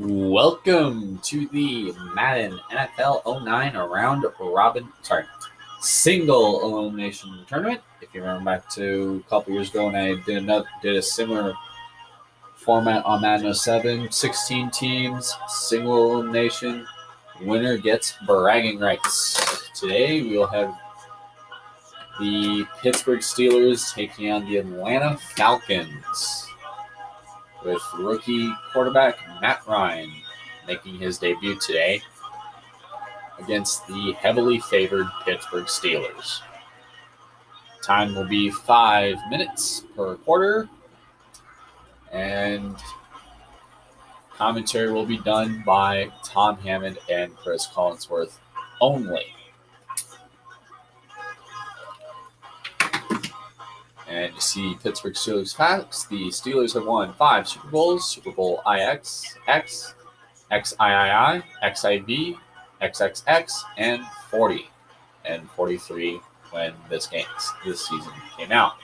Welcome to the Madden NFL 09 single elimination tournament. If you remember back to a couple years ago when I did a similar format on Madden 07, 16 teams, single elimination, winner gets bragging rights. Today we'll have the Pittsburgh Steelers taking on the Atlanta Falcons, with rookie quarterback Matt Ryan making his debut today against the heavily favored Pittsburgh Steelers. Time will be 5 minutes per quarter, and commentary will be done by Tom Hammond and Chris Collinsworth only. And you see Pittsburgh Steelers facts. The Steelers have won 5 Super Bowls: Super Bowl IX, X, XIII, XIV, XXX, and 40, and 43 when this season came out.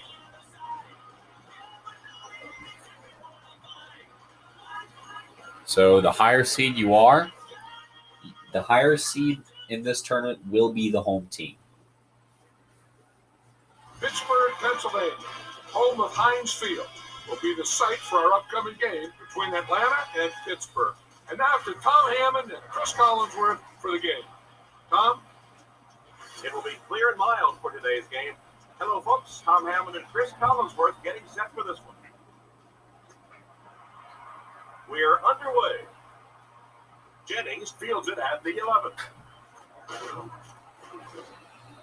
So the higher seed you are, the higher seed in this tournament will be the home team. Pittsburgh, Pennsylvania, home of Heinz Field, will be the site for our upcoming game between Atlanta and Pittsburgh. And now to Tom Hammond and Chris Collinsworth for the game. Tom? It will be clear and mild for today's game. Hello, folks. Tom Hammond and Chris Collinsworth getting set for this one. We are underway. Jennings fields it at the 11.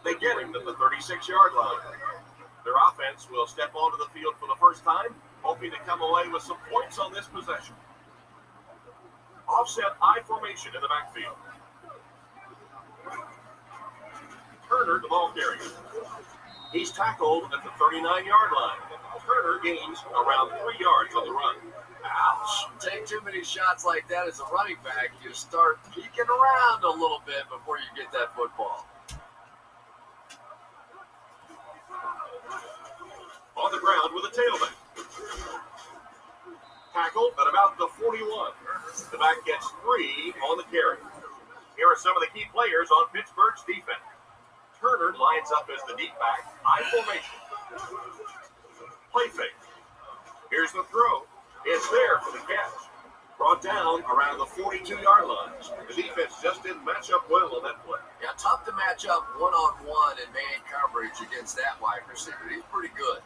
They get him at the 36-yard line. Their offense will step onto the field for the first time, hoping to come away with some points on this possession. Offset I formation in the backfield. Turner, the ball carrier. He's tackled at the 39-yard line. Turner gains around 3 yards on the run. Ouch. Take too many shots like that as a running back, you start peeking around a little bit before you get that football. On the ground with a tailback. Tackled at about the 41. The back gets 3 on the carry. Here are some of the key players on Pittsburgh's defense. Turner lines up as the deep back, I formation. Play fake. Here's the throw. It's there for the catch. Brought down around the 42-yard line. The defense just didn't match up well on that play. Yeah, tough to match up one-on-one in man coverage against that wide receiver. He's pretty good.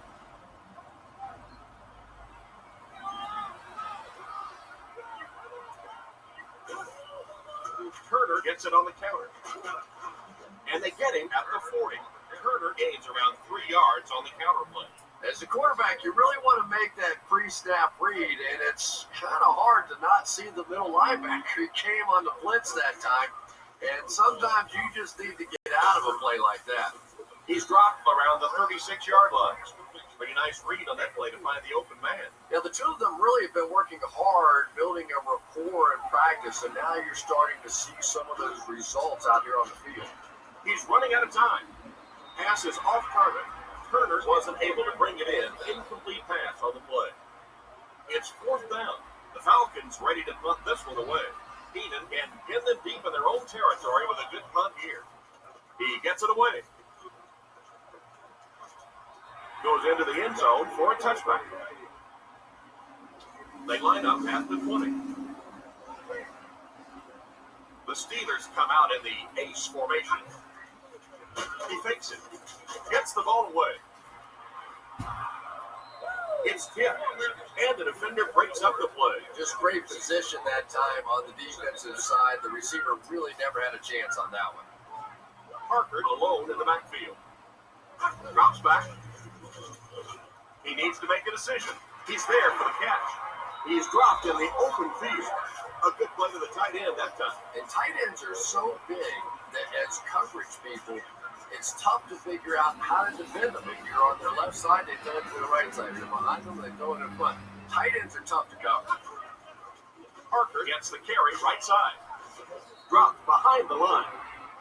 Turner gets it on the counter. And they get him at the 40. Turner gains around 3 yards on the counter play. As a quarterback, you really want to make that pre-snap read, and it's kind of hard to not see the middle linebacker. He came on the blitz that time, and sometimes you just need to get out of a play like that. He's dropped around the 36-yard line. Pretty nice read on that play to find the open man. Yeah, the two of them really have been working hard, building a rapport in practice, and now you're starting to see some of those results out here on the field. He's running out of time. Pass is off target. Turner wasn't able to bring it in. Incomplete pass on the play. It's 4th down. The Falcons ready to punt this one away. Keenan can pin them deep in their own territory with a good punt here. He gets it away. Goes into the end zone for a touchback. They line up at the 20. The Steelers come out in the ace formation. He fakes it. Gets the ball away. It's tipped, and the defender breaks up the play. Just great position that time on the defensive side. The receiver really never had a chance on that one. Parker alone in the backfield. Drops back. He needs to make a decision. He's there for the catch. He's dropped in the open field. A good play to the tight end that time. And tight ends are so big that as coverage people, it's tough to figure out how to defend them. If you're on their left side, they throw it to the right side. If you're behind them, they throw it in front. Tight ends are tough to cover. Parker gets the carry right side. Dropped behind the line.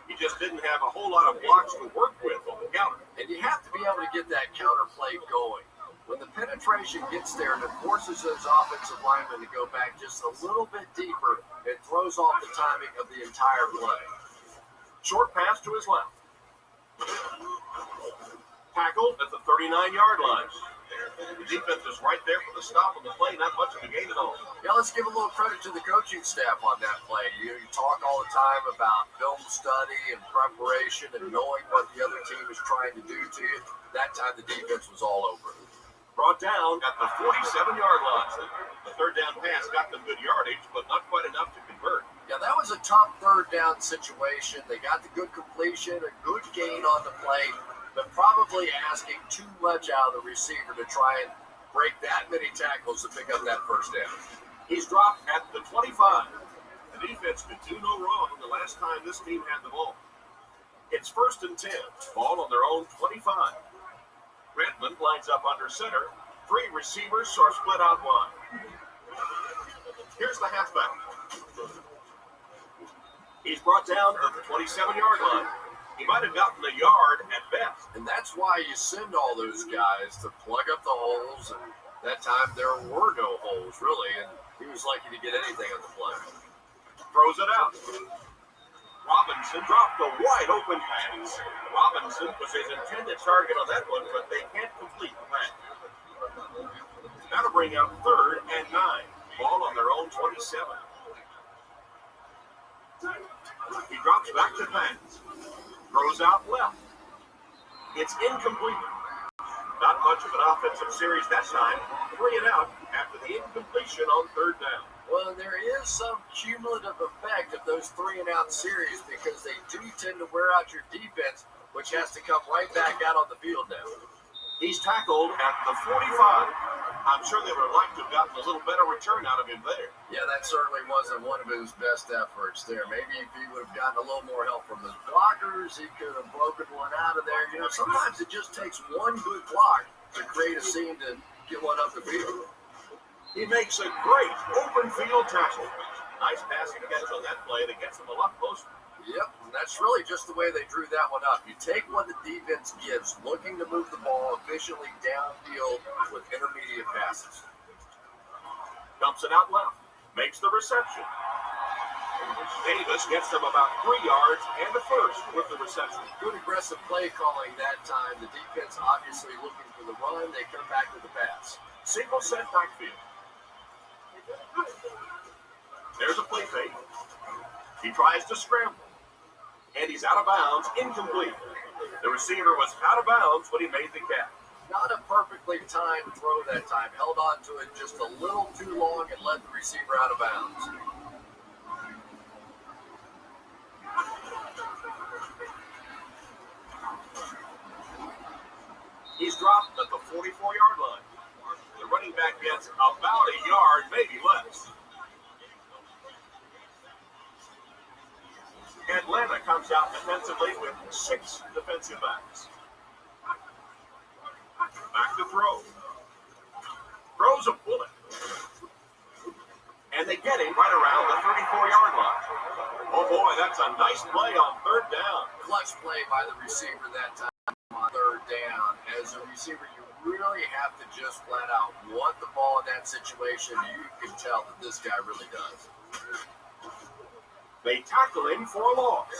He just didn't have a whole lot of blocks to work with on the counter. And you have to be able to get that counter play going. When the penetration gets there and it forces those offensive linemen to go back just a little bit deeper, it throws off the timing of the entire play. Short pass to his left. Tackled at the 39-yard line. The defense is right there for the stop on the play, not much of a gain at all. Yeah, let's give a little credit to the coaching staff on that play. You talk all the time about film study and preparation and knowing what the other team is trying to do to you. That time the defense was all over it. Brought down at the 47-yard line. The third down pass got them good yardage, but not quite enough to convert. Yeah, that was a tough third down situation. They got the good completion, a good gain on the play, but probably asking too much out of the receiver to try and break that many tackles to pick up that first down. He's dropped at the 25. The defense could do no wrong the last time this team had the ball. It's 1st and 10. Ball on their own 25. Redmond lines up under center. 3 receivers are split out wide. Here's the halfback. He's brought down at the 27-yard line. He might have gotten a yard at best. And that's why you send all those guys to plug up the holes. And that time there were no holes, really. And he was lucky to get anything on the play. Throws it out. Robinson dropped a wide open pass. Robinson was his intended target on that one, but they can't complete the pass. That'll bring up 3rd and 9. Ball on their own 27. He drops back to pass. Throws out left. It's incomplete. Not much of an offensive series that time. 3 and out after the incompletion on 3rd down. Well, there is some cumulative effect of those 3 and out series because they do tend to wear out your defense, which has to come right back out on the field now. He's tackled at the 45. I'm sure they would have liked to have gotten a little better return out of him there. Yeah, that certainly wasn't one of his best efforts there. Maybe if he would have gotten a little more help from his blockers, he could have broken one out of there. You know, sometimes it just takes one good block to create a scene to get one up the field. He makes a great open field tackle. Nice passing catch on that play that gets him a lot closer. Yep, and that's really just the way they drew that one up. You take what the defense gives, looking to move the ball efficiently downfield with intermediate passes. Dumps it out left. Makes the reception. Davis gets them about 3 yards and a first with the reception. Good aggressive play calling that time. The defense obviously looking for the run. They come back to the pass. Single set backfield. There's a play fake. He tries to scramble. And he's out of bounds, incomplete. The receiver was out of bounds when he made the catch. Not a perfectly timed throw that time. Held on to it just a little too long and let the receiver out of bounds. He's dropped at the 44-yard line. The running back gets about a yard, maybe less. Atlanta comes out defensively with 6 defensive backs. Back to throw. Throws a bullet. And they get him right around the 34-yard line. Oh boy, that's a nice play on 3rd down. Clutch play by the receiver that time on 3rd down. As a receiver, you really have to just flat out want the ball in that situation. You can tell that this guy really does. They tackle him for a loss.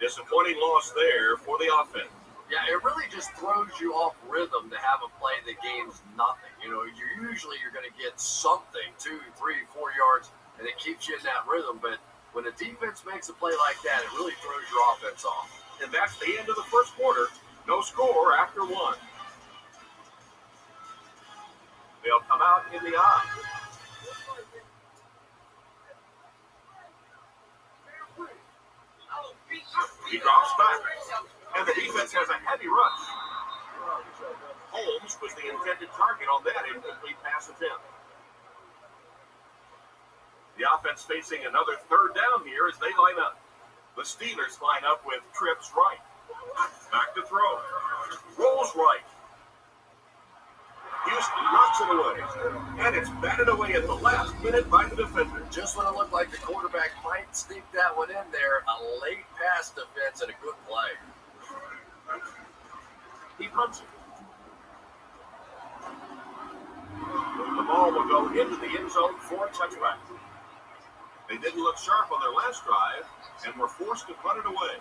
Disappointing loss there for the offense. Yeah, it really just throws you off rhythm to have a play that gains nothing. You know, you're going to get something, 2, 3, 4 yards, and it keeps you in that rhythm. But when a defense makes a play like that, it really throws your offense off. And that's the end of the first quarter. No score after 1. They'll come out in the eye. He drops back, and the defense has a heavy rush. Holmes was the intended target on that incomplete pass attempt. The offense facing another 3rd down here as they line up. The Steelers line up with trips right. Back to throw. Rolls right. Houston knocks it away. And it's batted away at the last minute by the defender. Just when it looked like the quarterback might sneak that one in there, a late pass defense and a good play. He punts it. The ball will go into the end zone for a touchback. They didn't look sharp on their last drive and were forced to punt it away.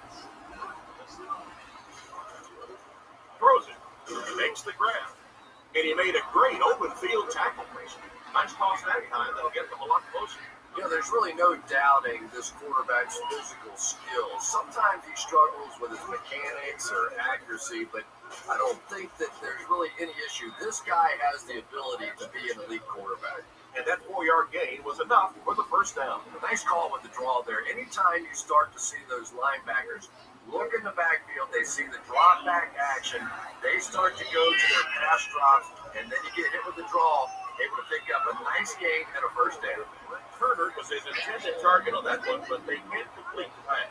Throws it. He makes the grab. And he made a great open field tackle. Nice toss that time. That'll get them a lot closer. There's really no doubting this quarterback's physical skills. Sometimes he struggles with his mechanics or accuracy, but I don't think that there's really any issue. This guy has the ability to be an elite quarterback. And that 4-yard gain was enough for the first down. A nice call with the draw there. Anytime you start to see those linebackers look in the backfield, they see the drop back action, they start to go to their pass drops, and then you get hit with the draw, able to pick up a nice gain and a first down. Turner was his intended target on that one, but they can't complete the pass.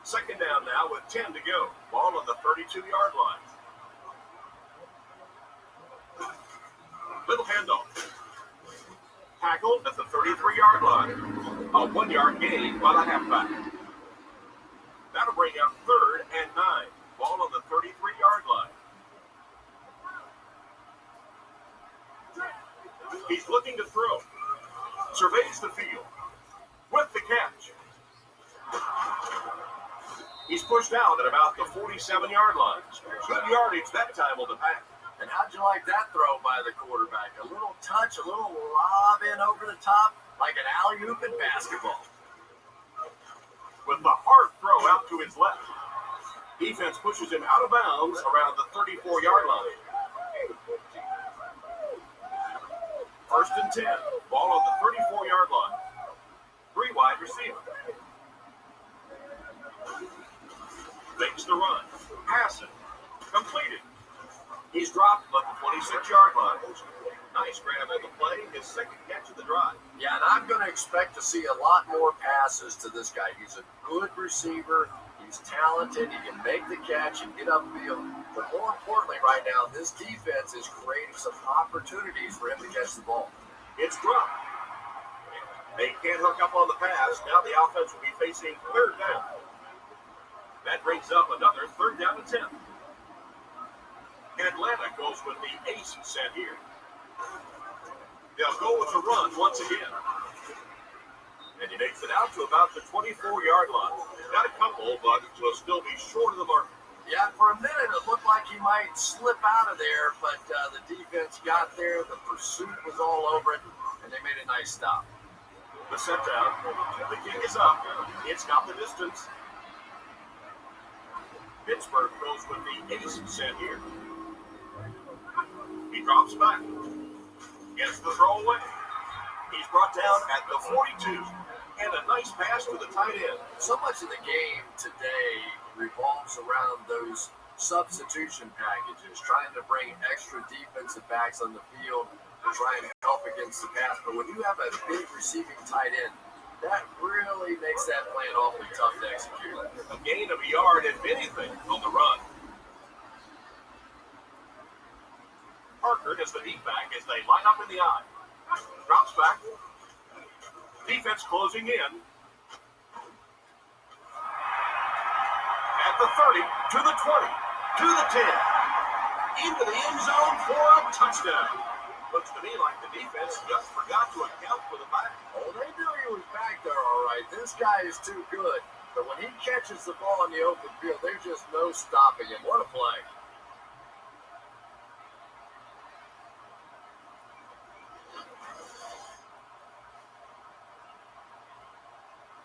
Second down now with 10 to go. Ball on the 32-yard line. Little handoff. Tackled at the 33-yard line. A 1-yard gain by the halfback. That'll bring up 3rd and 9. Ball on the 33-yard line. He's looking to throw. Surveys the field. With the catch. He's pushed out at about the 47-yard line. Good yardage that time on the pass. And how'd you like that throw by the quarterback? A little touch, a little lob in over the top, like an alley-oop in basketball. With the hard throw out to his left. Defense pushes him out of bounds around the 34-yard line. 1st and 10. Ball on the 34-yard line. 3 wide receiver. Makes the run. Pass it. Completed. He's dropped at the 26-yard line. Nice grab on the play. His second catch of the drive. Yeah, and I'm going to expect to see a lot more passes to this guy. He's a good receiver. He's talented. He can make the catch and get upfield. But more importantly right now, this defense is creating some opportunities for him to catch the ball. It's dropped. They can't hook up on the pass. Now the offense will be facing 3rd down. That brings up another 3rd down and 10. Atlanta goes with the ace set here. They'll go with the run once again. And he makes it out to about the 24-yard line. Got a couple, but will still be short of the mark. Yeah, for a minute it looked like he might slip out of there, but the defense got there. The pursuit was all over it, and they made a nice stop. The set down. The kick is up. It's got the distance. Pittsburgh goes with the ace set here. He drops back. Gets the throw away. He's brought down at the 42. And a nice pass to the tight end. So much of the game today revolves around those substitution packages, trying to bring extra defensive backs on the field to try and help against the pass. But when you have a big receiving tight end, that really makes that plan awfully tough to execute. A gain of a yard, if anything, on the run. Parker is the deep back as they line up in the eye. Drops back. Defense closing in. At the 30, to the 20, to the 10. Into the end zone for a touchdown. Looks to me like the defense just forgot to account for the back. Oh, they knew he was back there all right. This guy is too good. But when he catches the ball in the open field, there's just no stopping him. What a play.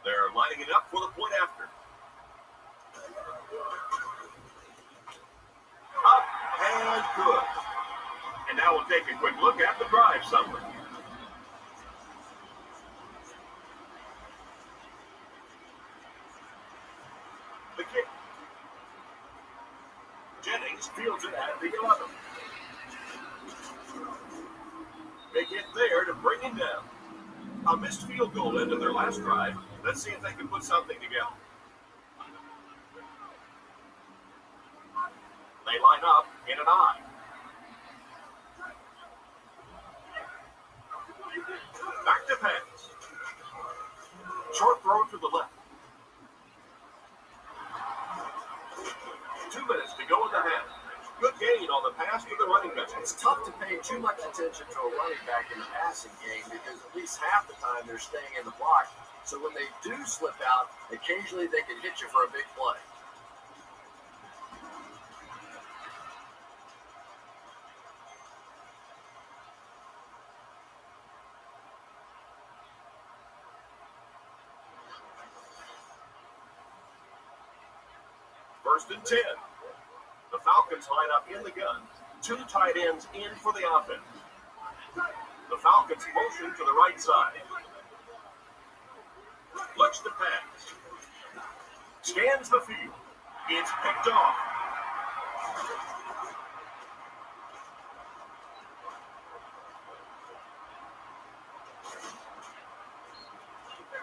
They're lining it up for the point after. Up and good. And now we'll take a quick look at the drive summary. The kick. Jennings fields it at the 11. Big hit there to bring him down. A missed field goal into their last drive. Let's see if they can put something together. They line up in an eye. Back to pass. Short throw to the left. 2 minutes to go in the half. Good gain on the pass to the running back. It's tough to pay too much attention to a running back in the passing game because at least half the time they're staying in the block. So when they do slip out, occasionally they can hit you for a big play. First and 10. The Falcons line up in the gun. 2 tight ends in for the offense. The Falcons motion to the right side. Looks to pass. Scans the field. It's picked off.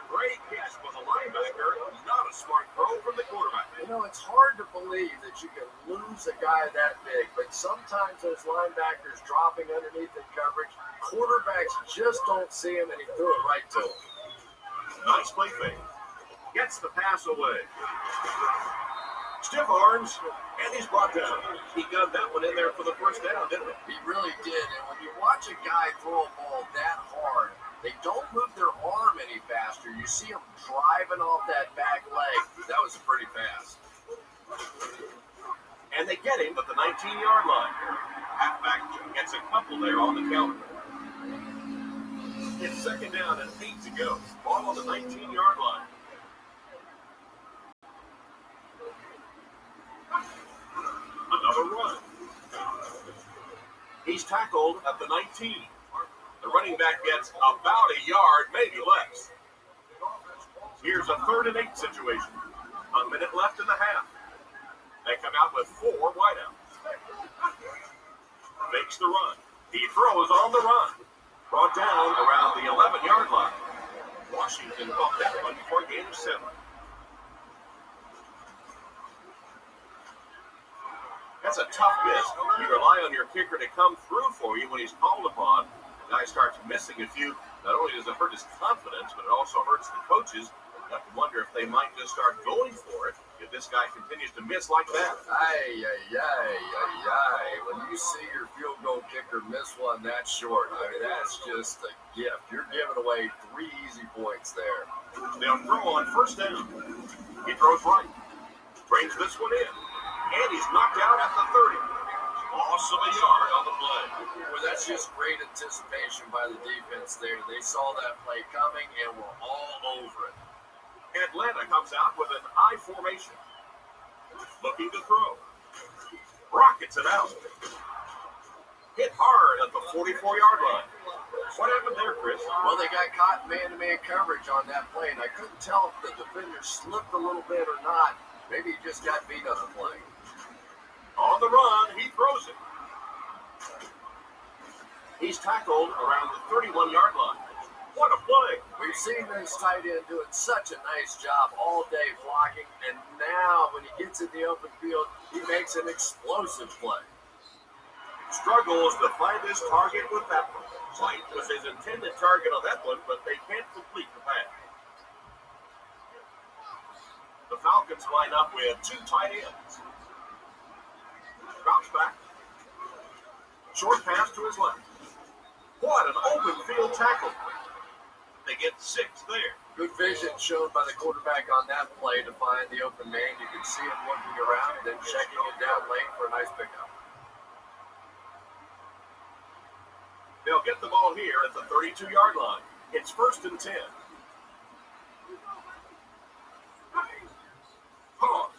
Great catch by the linebacker. Not a smart throw from the quarterback. You know, it's hard to believe that you can lose a guy that big, but sometimes those linebackers dropping underneath in coverage, quarterbacks just don't see him, and he threw it right to him. Nice play fake. Gets the pass away. Stiff arms, and he's brought down. He got that one in there for the first down, didn't he? He really did, and when you watch a guy throw a ball that hard, they don't move their arm any faster. You see them driving off that back leg. That was pretty fast. And they get him at the 19-yard line. Halfback gets a couple there on the counter. It's second down and 8 to go. Ball on the 19-yard line. Another run. He's tackled at the 19. The running back gets about a yard, maybe less. Here's a 3rd and 8 situation. A minute left in the half. They come out with 4 wideouts. Makes the run. He throws on the run. Brought down around the 11-yard line. Washington caught that one for a gain of 7. That's a tough miss. You rely on your kicker to come through for you when he's called upon. The guy starts missing a few. Not only does it hurt his confidence, but it also hurts the coaches. You have to wonder if they might just start going for it if this guy continues to miss like that. When you see your field goal kicker miss one that short, I mean, that's just a gift. You're giving away 3 easy points there. They'll throw on first down. He throws right. Brings this one in. And he's knocked out at the 30. Loss of a yard on the play. Well, that's just great anticipation by the defense there. They saw that play coming and were all over it. Atlanta comes out with an I formation. Looking to throw. Rockets it out. Hit hard at the 44-yard line. What happened there, Chris? Well, they got caught man-to-man coverage on that play, and I couldn't tell if the defender slipped a little bit or not. Maybe he just got beat on the play. On the run, he throws it. He's tackled around the 31-yard line. What a play. We've seen this tight end doing such a nice job all day blocking, and now when he gets in the open field, he makes an explosive play. Struggles to find his target with that one. White was his intended target on that one, but they can't complete the pass. The Falcons line up with 2 tight ends. Drops back. Short pass to his left. What an open field tackle. They get 6 there. Good vision shown by the quarterback on that play to find the open man. You can see him looking around and then checking it down lane for a nice pickup. They'll get the ball here at the 32-yard line. It's 1st and 10. Pause.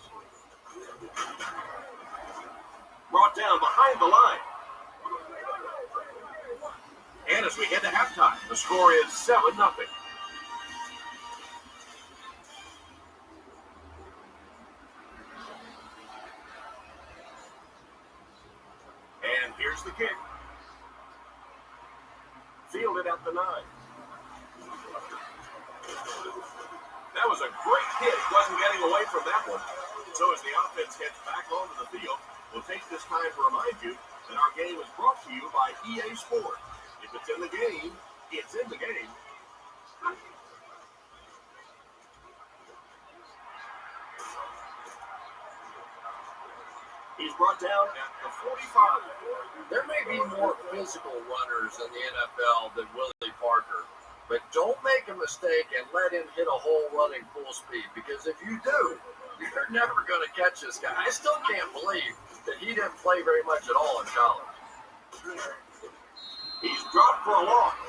Brought down behind the line. And as we head to halftime, the score is 7-0. And here's the kick. Fielded at the 9. That was a great hit. Wasn't getting away from that one. So as the offense heads back onto the field, we'll take this time to remind you that our game is brought to you by EA Sports. If it's in the game, it's in the game. He's brought down at the 45. There may be more physical runners in the NFL than Willie Parker, but don't make a mistake and let him hit a hole running full speed, because if you do, you're never going to catch this guy. I still can't believe that he didn't play very much at all in college. He's dropped for a loss.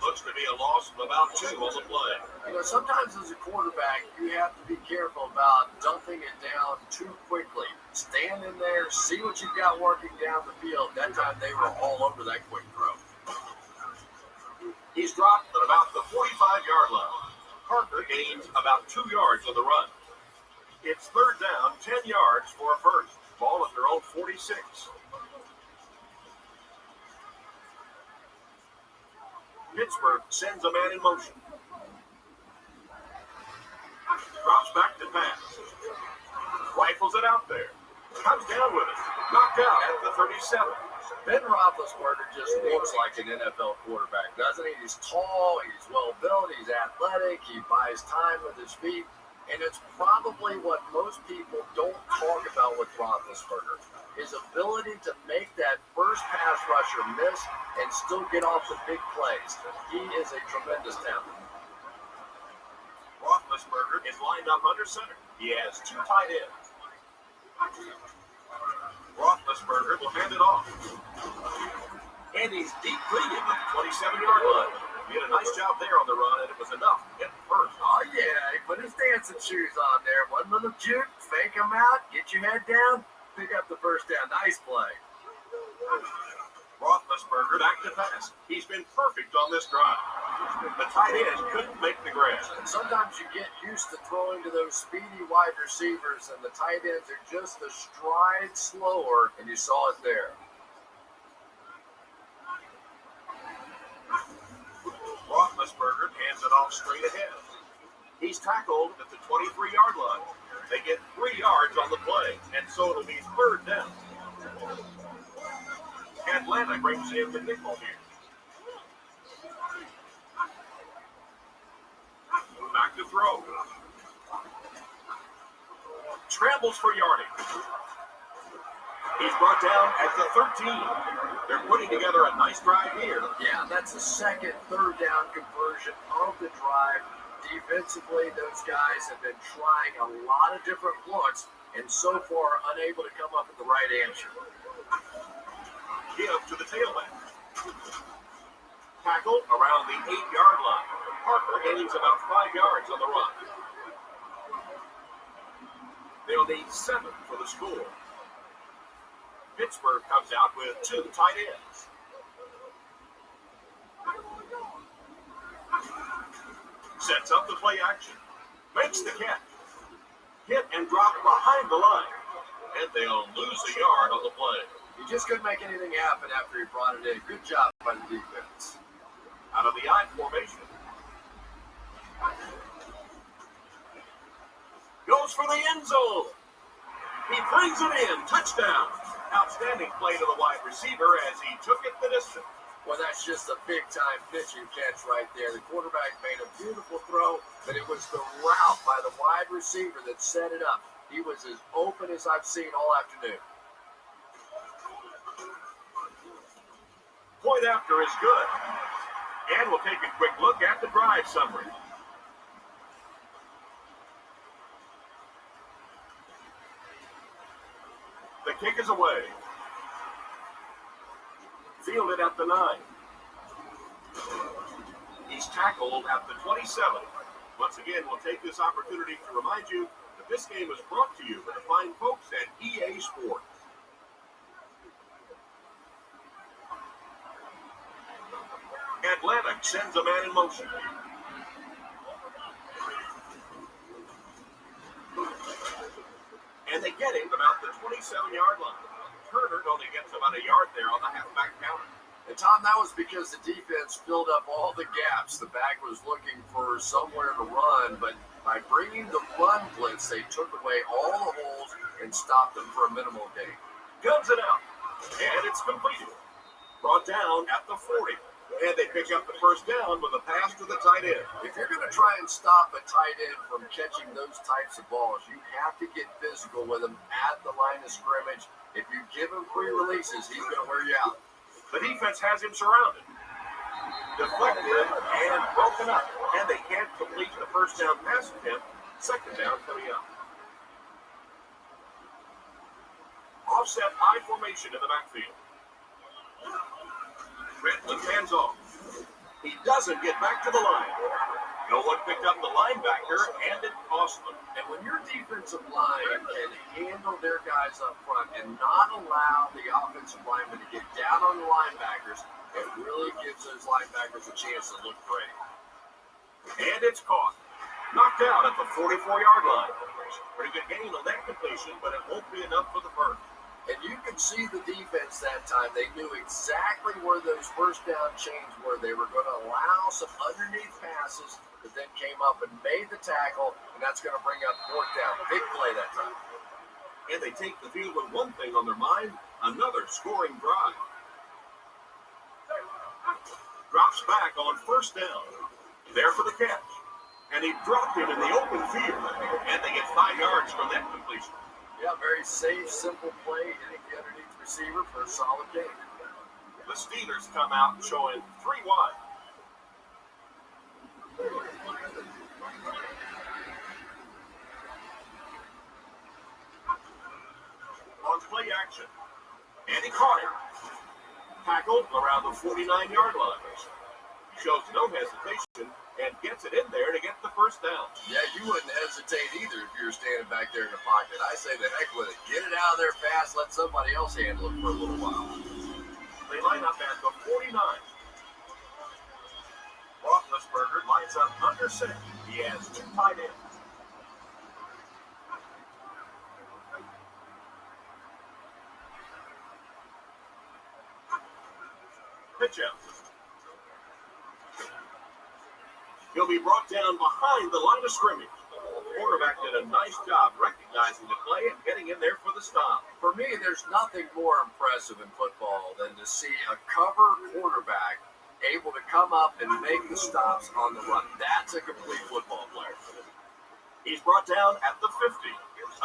Looks to be a loss of about 2 on the play. You know, sometimes as a quarterback, you have to be careful about dumping it down too quickly. Stand in there, see what you've got working down the field. That time they were all over that quick throw. He's dropped at about the 45-yard line. Parker gains about 2 yards on the run. It's third down, 10 yards for a first. Ball at their own 46. Pittsburgh sends a man in motion. Drops back to pass. Rifles it out there. Comes down with it. Knocked out at the 37. Ben Roethlisberger just looks like an NFL quarterback, doesn't he? He's tall, he's well-built, he's athletic, he buys time with his feet, and it's probably what most people don't talk about with Roethlisberger, his ability to make that first pass rusher miss and still get off the big plays. He is a tremendous talent. Roethlisberger is lined up under center. He has 2 tight ends. Roethlisberger will hand it off. And he's deeply in the 27-yard line. He did a nice job there on the run, and it was enough to get the first. Oh, yeah, he put his dancing shoes on there. One little juke, fake him out, get your head down, pick up the first down. Nice play. Roethlisberger back to pass. He's been perfect on this drive. The tight end couldn't make the grab. And sometimes you get used to throwing to those speedy wide receivers, and the tight ends are just a stride slower, and you saw it there. Roethlisberger hands it off straight ahead. He's tackled at the 23-yard line. They get 3 yards on the play, and so it'll be third down. Atlanta brings in the nickel here. Back to throw. Scrambles for yardage. He's brought down at the 13. They're putting together a nice drive here. Yeah, that's the second third down conversion of the drive. Defensively, those guys have been trying a lot of different looks and so far unable to come up with the right answer. Give to the tailback. Tackle around the 8-yard line. Parker gains about 5 yards on the run. They'll need 7 for the score. Pittsburgh comes out with 2 tight ends. Sets up the play action. Makes the catch. Hit and drop behind the line. And they'll lose a yard on the play. He just couldn't make anything happen after he brought it in. Good job by the defense. Out of the I formation. Goes for the end zone. He brings it in. Touchdown. Outstanding play to the wide receiver as he took it the distance. Well, that's just a big-time pitching catch right there. The quarterback made a beautiful throw, but it was the route by the wide receiver that set it up. He was as open as I've seen all afternoon. Point after is good. And we'll take a quick look at the drive summary. The kick is away. Fielded at the 9. He's tackled at the 27. Once again, we'll take this opportunity to remind you that this game is brought to you by the fine folks at EA Sports. Atlanta sends a man in motion. And they get him about the 27-yard line. Turner only gets about a yard there on the halfback counter. And Tom, that was because the defense filled up all the gaps. The back was looking for somewhere to run, but by bringing the run blitz, they took away all the holes and stopped them for a minimal gain. Guns it out, and it's completed. Brought down at the 40. And they pick up the first down with a pass to the tight end. If you're going to try and stop a tight end from catching those types of balls, you have to get physical with him at the line of scrimmage. If you give him free releases, he's going to wear you out. The defense has him surrounded. Deflected and broken up. And they can't complete the first down pass attempt. Second down coming up. Offset I formation in the backfield. Redmond hands off. He doesn't get back to the line. No one picked up the linebacker, and it cost them. And when your defensive line can handle their guys up front and not allow the offensive linemen to get down on the linebackers, it really gives those linebackers a chance to look great. And it's caught. Knocked out at the 44-yard line. Pretty good gain on that completion, but it won't be enough for the first. And you can see the defense that time. They knew exactly where those first down chains were. They were going to allow some underneath passes that then came up and made the tackle, and that's going to bring up fourth down. Big play that time. And they take the field with one thing on their mind, another scoring drive. Drops back on first down. There for the catch. And he dropped it in the open field. And they get 5 yards from that completion. Yeah, very safe, simple play, hitting the underneath receiver for a solid game. The Steelers come out showing 3 wide. On play action. And he caught it. Tackled around the 49-yard line. Shows no hesitation and gets it in there to get the first down. Yeah, you wouldn't hesitate either if you were standing back there in the pocket. I say the heck with it. Get it out of there fast. Let somebody else handle it for a little while. They line up at the 49. Roethlisberger lines up under center. He has 2 tight ends. Pitch out. He'll be brought down behind the line of scrimmage. The quarterback did a nice job recognizing the play and getting in there for the stop. For me, there's nothing more impressive in football than to see a cover quarterback able to come up and make the stops on the run. That's a complete football player. He's brought down at the 50.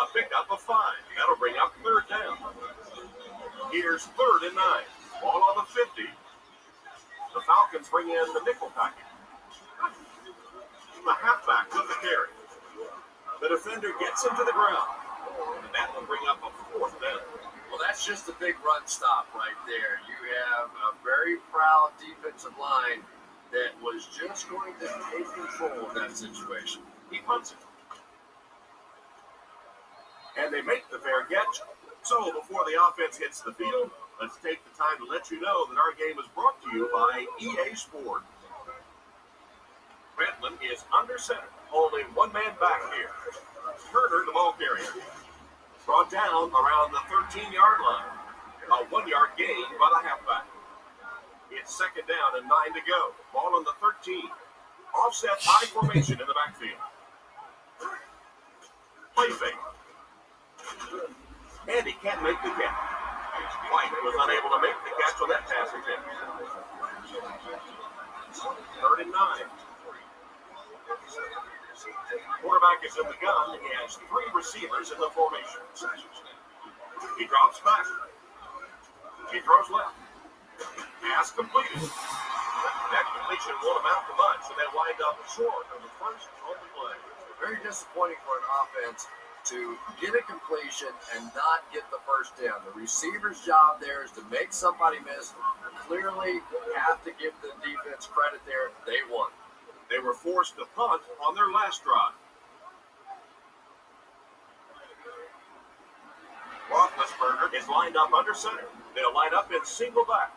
A pickup of 5. That'll bring up third down. Here's 3rd and 9. Ball on the 50. The Falcons bring in the nickel package. The halfback with the carry. The defender gets him to the ground. And that will bring up a 4th down. Well, that's just a big run stop right there. You have a very proud defensive line that was just going to take control of that situation. He punts it. And they make the fair catch. So before the offense hits the field, let's take the time to let you know that our game is brought to you by EA Sports. Redmond is under center. Only one man back here. Turner, the ball carrier. Brought down around the 13-yard line. A 1-yard gain by the halfback. It's 2nd down and 9 to go. Ball on the 13. Offset I formation in the backfield. Play fake. And he can't make the catch. White was unable to make the catch on that pass attempt. 3rd and 9. Quarterback is in the gun. He has 3 receivers in the formation. He drops back. He throws left. Pass completed. That completion won't amount to much, so they wind up short of the first on the play. Very disappointing for an offense to get a completion and not get the first down. The receiver's job there is to make somebody miss. Clearly, have to give the defense credit there. They won. They were forced to punt on their last drive. Roethlisberger is lined up under center. They'll line up in single back.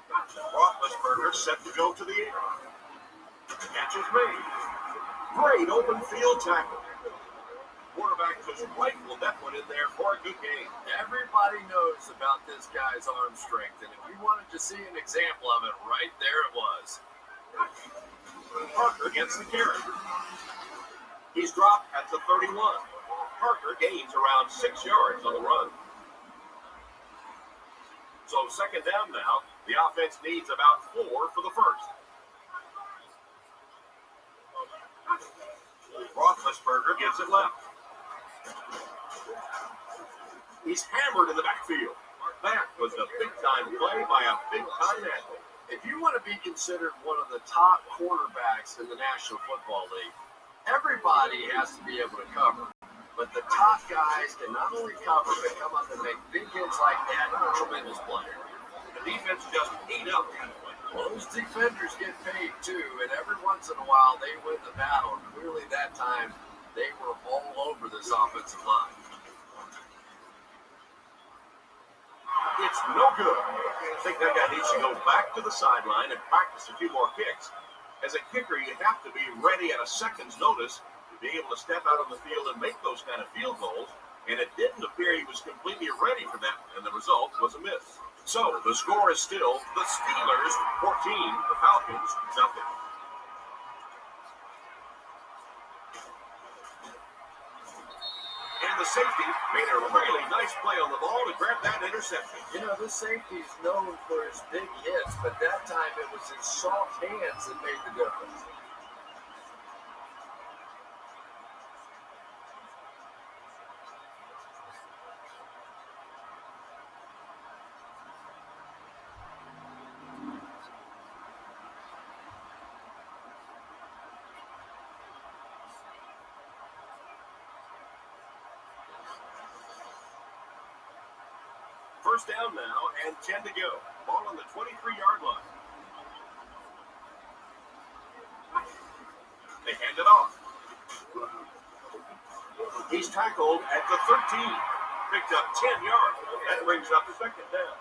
Roethlisberger set to go to the air. Catch is made. Great open field tackle. Quarterback just rifled that one in there for a good game. Everybody knows about this guy's arm strength, and if you wanted to see an example of it, right there it was. Parker gets the carry. He's dropped at the 31. Parker gains around 6 yards on the run. So 2nd down now. The offense needs about 4 for the first. Roethlisberger gives it left. He's hammered in the backfield. That was a big-time play by a big-time athlete. If you want to be considered one of the top quarterbacks in the National Football League, everybody has to be able to cover. But the top guys can not only cover, but come up and make big hits like that. Tremendous play. The defense just ate up that play. Well, those defenders get paid too, and every once in a while they win the battle. Clearly that time they were all over this offensive line. It's no good. I think that guy needs to go back to the sideline and practice a few more kicks. As a kicker, you have to be ready at a second's notice to be able to step out on the field and make those kind of field goals. And it didn't appear he was completely ready for that, and the result was a miss. So the score is still the Steelers 14, the Falcons nothing. And the safety made a really nice play on the ball to grab that interception. You know, this safety is known for his big hits, but that time it was his soft hands that made the difference. First down now and 10 to go. Ball on the 23-yard line. They hand it off. He's tackled at the 13. Picked up 10 yards. That brings up second down.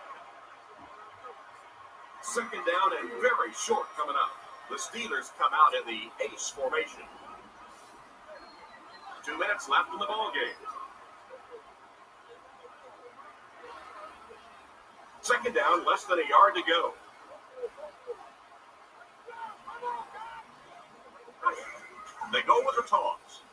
Second down and very short coming up. The Steelers come out in the ace formation. 2 minutes left in the ball game. Second down, less than a yard to go. They go with the toss.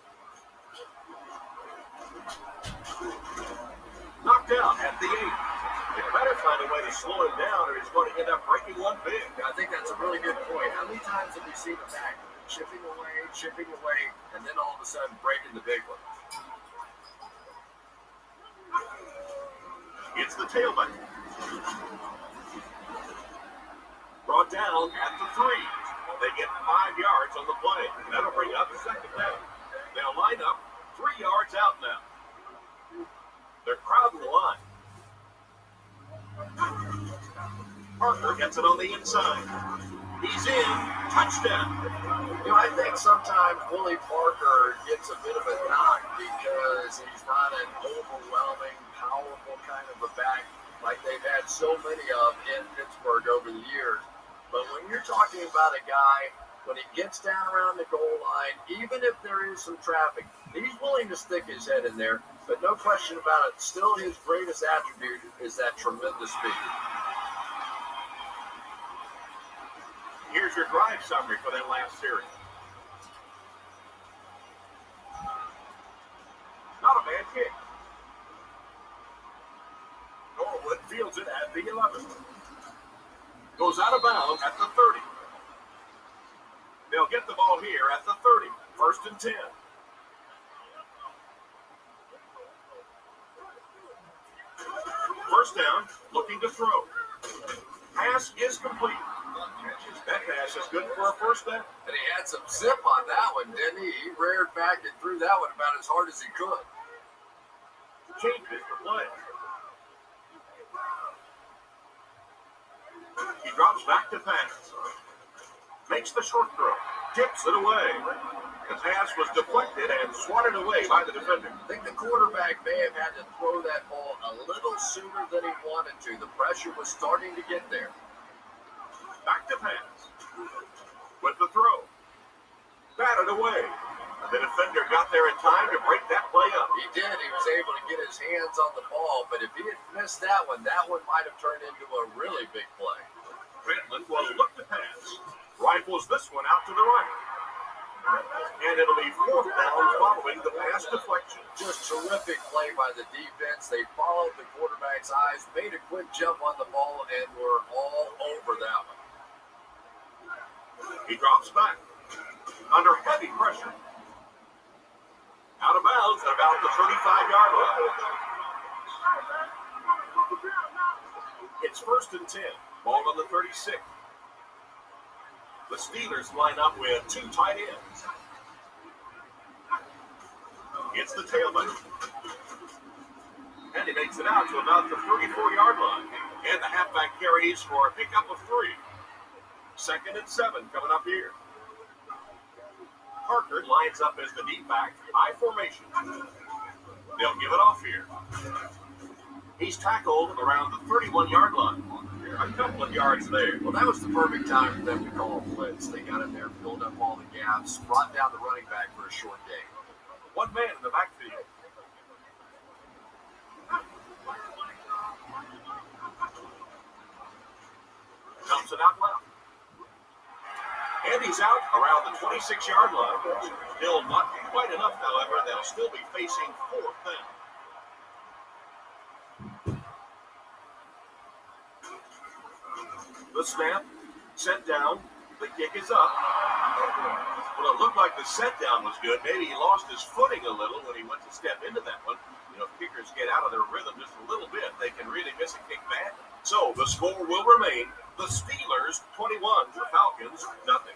Knocked out at the 8. They better find a way to slow him down or he's going to end up breaking one big. I think that's a really good point. How many times have we seen a back chipping away, and then all of a sudden breaking the big one? It's the tailback. Brought down at the 3. They get 5 yards on the play. That'll bring up a second down. They'll line up 3 yards out now. They're crowding the line. Parker gets it on the inside. He's in. Touchdown. You know, I think sometimes Willie Parker gets a bit of a knock because he's not an overwhelming, powerful kind of a back like they've had so many of in Pittsburgh over the years. But when you're talking about a guy, when he gets down around the goal line, even if there is some traffic, he's willing to stick his head in there. But no question about it, still his greatest attribute is that tremendous speed. Here's your drive summary for that last series. Not a bad kick. Norwood fields it at the 11. Goes out of bounds at the 30. They'll get the ball here at the 30. First and 10. First down, looking to throw. Pass is complete. That pass is good for a first down. And he had some zip on that one, didn't he? He reared back and threw that one about as hard as he could. Changes the play. He drops back to pass. Makes the short throw. Tips it away. The pass was deflected and swatted away by the defender. I think the quarterback may have had to throw that ball a little sooner than he wanted to. The pressure was starting to get there. Back to pass. With the throw. Batted away. The defender got there in time to break that play up. He did. He was able to get his hands on the ball, but if he had missed that one might have turned into a really big play. Pentland will look to pass. Rifles this one out to the right. And it'll be 4th down following the pass deflection. Just terrific play by the defense. They followed the quarterback's eyes, made a quick jump on the ball, and were all over that one. He drops back under heavy pressure. Out of bounds at about the 35-yard line. It's 1st and 10. Ball on the 36. The Steelers line up with 2 tight ends. It's the tailback. And he makes it out to about the 34-yard line. And the halfback carries for a pickup of 3. 2nd and 7 coming up here. Parker lines up as the deep back, high formation. They'll give it off here. He's tackled around the 31-yard line. A couple of yards there. Well, that was the perfect time for them to call a blitz. They got in there, filled up all the gaps, brought down the running back for a short gain. 1 man in the backfield. Thompson out left. And he's out around the 26-yard line. Still not quite enough, however. They'll still be facing 4th down. The snap, set down, the kick is up. Well, it looked like the set down was good. Maybe he lost his footing a little when he went to step into that one. You know, if kickers get out of their rhythm just a little bit, they can really miss a kick badly. So the score will remain the Steelers 21, the Falcons nothing.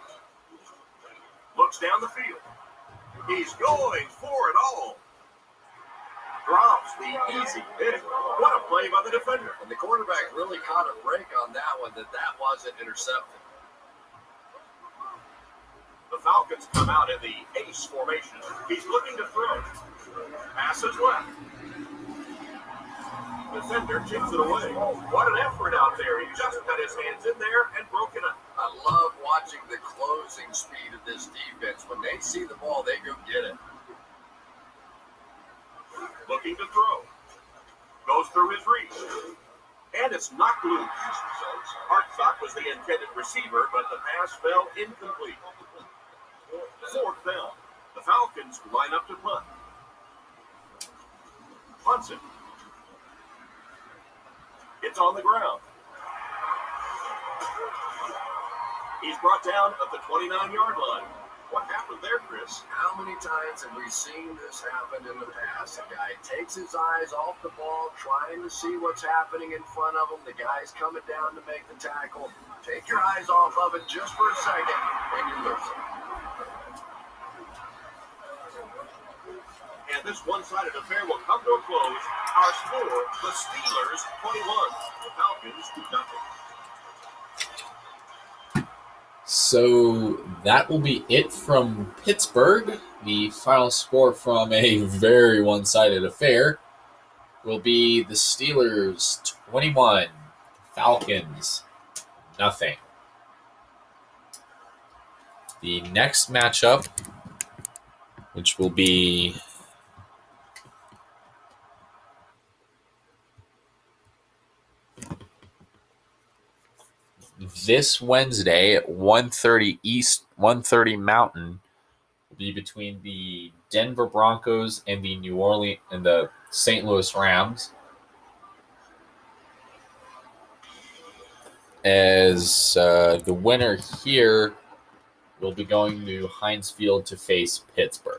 Looks down the field. He's going for it all. Drops the easy hit. What a play by the defender. And the quarterback really caught a break on that one, that wasn't intercepted. The Falcons come out in the ace formation. He's looking to throw. Passes left. Defender takes it away. What an effort out there. He just got his hands in there and broke it up. I love watching the closing speed of this defense. When they see the ball, they go get it. Looking to throw. Goes through his reach. And it's knocked loose. Hartsock was the intended receiver, but the pass fell incomplete. 4th down. The Falcons line up to punt. Punts it. It's on the ground. He's brought down at the 29-yard line. What happened there, Chris? How many times have we seen this happen in the past? The guy takes his eyes off the ball, trying to see what's happening in front of him. The guy's coming down to make the tackle. Take your eyes off of it just for a second, and you lose it. And this one-sided affair will come to a close. Our score, the Steelers 21, the Falcons nothing. So that will be it from Pittsburgh. The final score from a very one-sided affair will be the Steelers 21, Falcons nothing. The next matchup, which will be this Wednesday at 1:30 East, 1:30 Mountain, will be between the Denver Broncos and the St. Louis Rams. As the winner here will be going to Heinz Field to face Pittsburgh.